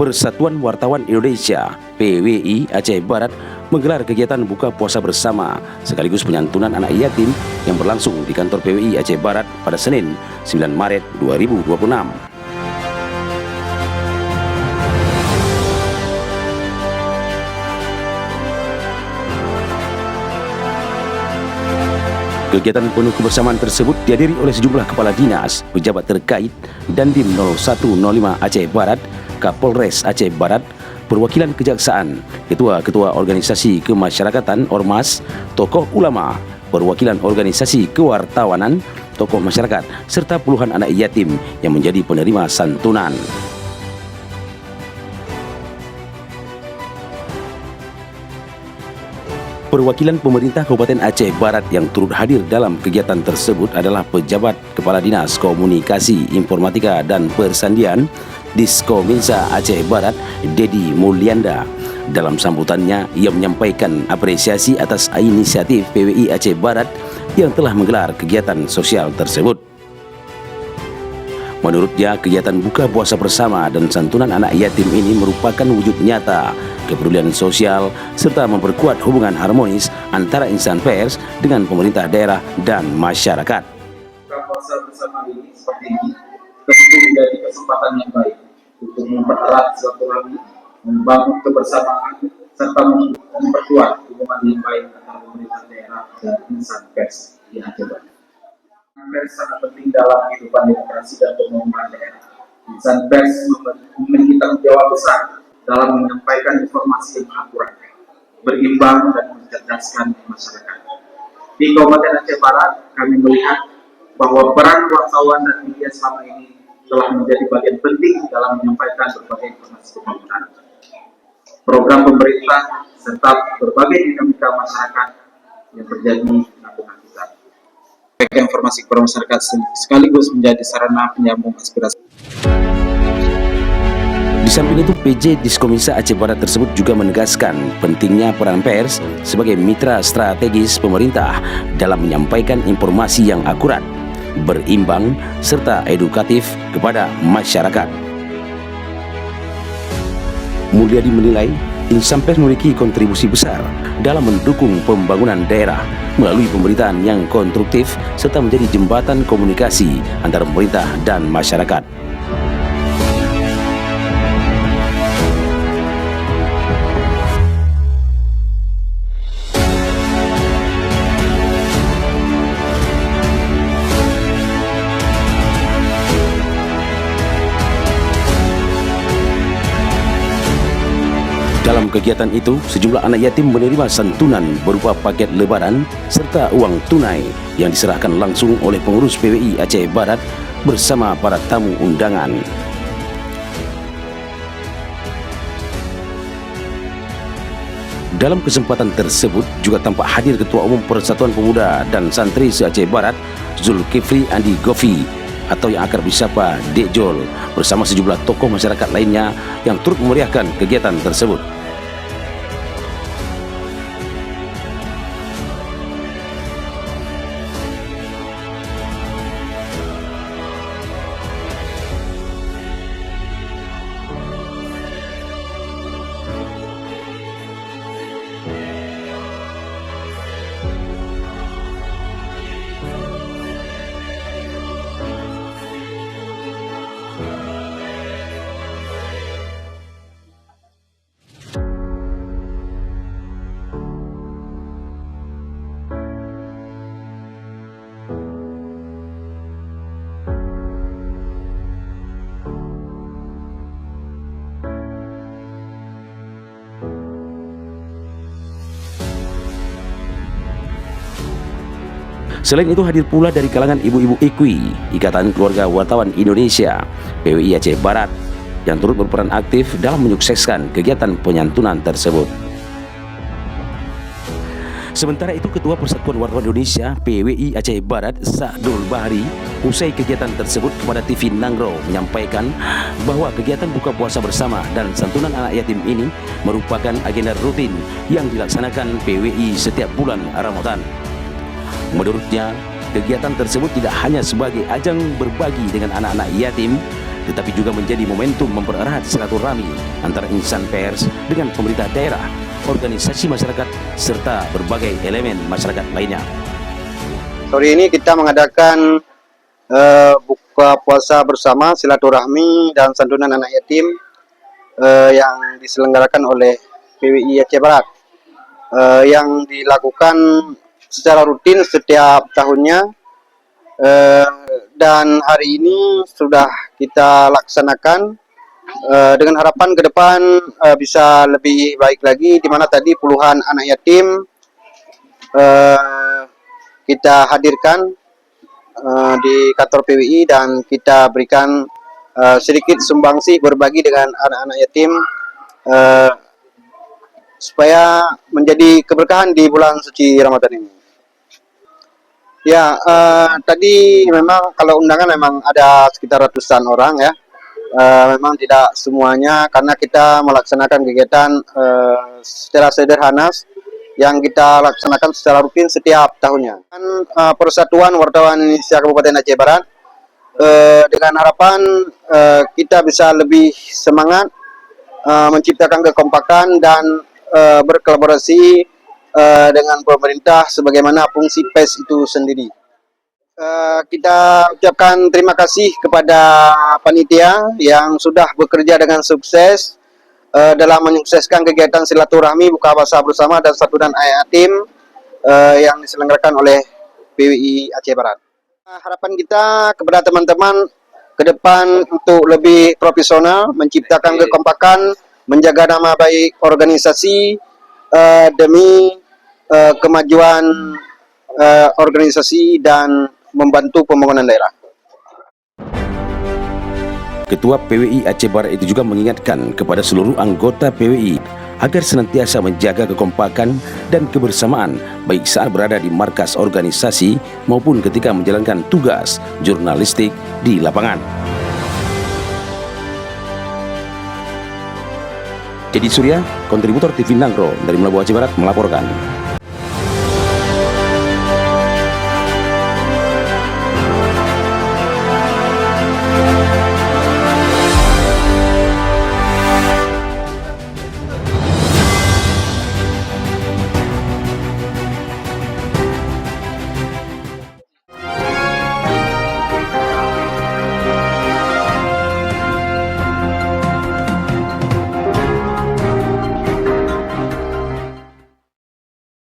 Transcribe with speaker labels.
Speaker 1: Persatuan Wartawan Indonesia (PWI) Aceh Barat menggelar kegiatan buka puasa bersama sekaligus penyantunan anak yatim yang berlangsung di kantor PWI Aceh Barat pada Senin 9 Maret 2026. Kegiatan penuh kebersamaan tersebut dihadiri oleh sejumlah kepala dinas, pejabat terkait, Dandim 0105 Aceh Barat, Kapolres Aceh Barat, perwakilan kejaksaan, ketua-ketua organisasi kemasyarakatan Ormas, tokoh ulama, perwakilan organisasi kewartawanan, tokoh masyarakat, serta puluhan anak yatim yang menjadi penerima santunan. Perwakilan pemerintah Kabupaten Aceh Barat yang turut hadir dalam kegiatan tersebut adalah pejabat Kepala Dinas Komunikasi, Informatika dan Persandian Diskominsa Aceh Barat, Dedi Mulyanda. Dalam sambutannya, ia menyampaikan apresiasi atas inisiatif PWI Aceh Barat yang telah menggelar kegiatan sosial tersebut. Menurutnya, kegiatan buka puasa bersama dan santunan anak yatim ini merupakan wujud nyata kepedulian sosial serta memperkuat hubungan harmonis antara insan pers dengan pemerintah daerah dan masyarakat.
Speaker 2: Buka puasa bersama ini seperti ini tentu menjadi kesempatan yang baik untuk mempererat silaturahmi, membangun kebersamaan serta memperkuat hubungan yang baik antara pemerintah daerah dan insan pers di Aceh Barat. Pers sangat penting dalam kehidupan demokrasi dan pembangunan daerah. Insan pers memiliki tanggung jawab besar dalam menyampaikan informasi yang akurat, berimbang dan mencerdaskan masyarakat. Di Kabupaten Aceh Barat, kami melihat bahwa peran wartawan dan media selama ini telah menjadi bagian penting dalam menyampaikan berbagai informasi pembangunan, program pemerintah, serta berbagai dinamika masyarakat yang terjadi di lingkungan kita. Informasi kepada masyarakat sekaligus menjadi sarana penyambung aspirasi.
Speaker 1: Di samping itu, PJ Diskominsa Aceh Barat tersebut juga menegaskan pentingnya peran pers sebagai mitra strategis pemerintah dalam menyampaikan informasi yang akurat, berimbang, serta edukatif kepada masyarakat. Mulyadi menilai insan pers memiliki kontribusi besar dalam mendukung pembangunan daerah melalui pemberitaan yang konstruktif serta menjadi jembatan komunikasi antara pemerintah dan masyarakat. Dalam kegiatan itu, sejumlah anak yatim menerima santunan berupa paket lebaran serta uang tunai yang diserahkan langsung oleh pengurus PWI Aceh Barat bersama para tamu undangan. Dalam kesempatan tersebut juga tampak hadir Ketua Umum Persatuan Pemuda dan Santri se-Aceh Barat, Zulkifli Andi Gofi, atau yang akrab disapa Dek Jol, bersama sejumlah tokoh masyarakat lainnya yang turut memeriahkan kegiatan tersebut. Selain itu, hadir pula dari kalangan ibu-ibu IKWI, Ikatan Keluarga Wartawan Indonesia PWI Aceh Barat, yang turut berperan aktif dalam menyukseskan kegiatan penyantunan tersebut. Sementara itu, Ketua Persatuan Wartawan Indonesia PWI Aceh Barat Sa'dul Bahri usai kegiatan tersebut kepada TV Nangro menyampaikan bahwa kegiatan buka puasa bersama dan santunan anak yatim ini merupakan agenda rutin yang dilaksanakan PWI setiap bulan Ramadan. Menurutnya, kegiatan tersebut tidak hanya sebagai ajang berbagi dengan anak-anak yatim, tetapi juga menjadi momentum mempererat silaturahmi antara insan pers dengan pemerintah daerah, organisasi masyarakat, serta berbagai elemen masyarakat lainnya.
Speaker 3: Sore ini kita mengadakan buka puasa bersama silaturahmi dan santunan anak yatim yang diselenggarakan oleh PWI Aceh Barat, yang dilakukan secara rutin setiap tahunnya, dan hari ini sudah kita laksanakan dengan harapan ke depan bisa lebih baik lagi, di mana tadi puluhan anak yatim kita hadirkan di kantor PWI dan kita berikan sedikit sumbangsi berbagi dengan anak-anak yatim supaya menjadi keberkahan di bulan suci Ramadan ini. Ya, tadi memang kalau undangan memang ada sekitar ratusan orang ya. Memang tidak semuanya karena kita melaksanakan kegiatan secara sederhana yang kita laksanakan secara rutin setiap tahunnya. Persatuan Wartawan Indonesia Kabupaten Aceh Barat, dengan harapan kita bisa lebih semangat menciptakan kekompakan dan berkolaborasi dengan pemerintah sebagaimana fungsi PES itu sendiri. Kita ucapkan terima kasih kepada panitia yang sudah bekerja dengan sukses dalam menyukseskan kegiatan silaturahmi buka puasa bersama dan santunan anak yatim yang diselenggarakan oleh PWI Aceh Barat. Harapan kita kepada teman-teman ke depan untuk lebih profesional, menciptakan kekompakan, menjaga nama baik organisasi demi kemajuan organisasi dan membantu pembangunan daerah.
Speaker 1: Ketua PWI Aceh Barat itu juga mengingatkan kepada seluruh anggota PWI agar senantiasa menjaga kekompakan dan kebersamaan baik saat berada di markas organisasi maupun ketika menjalankan tugas jurnalistik di lapangan. Edi Surya, kontributor TV Nangro dari Melabu Aceh Barat melaporkan.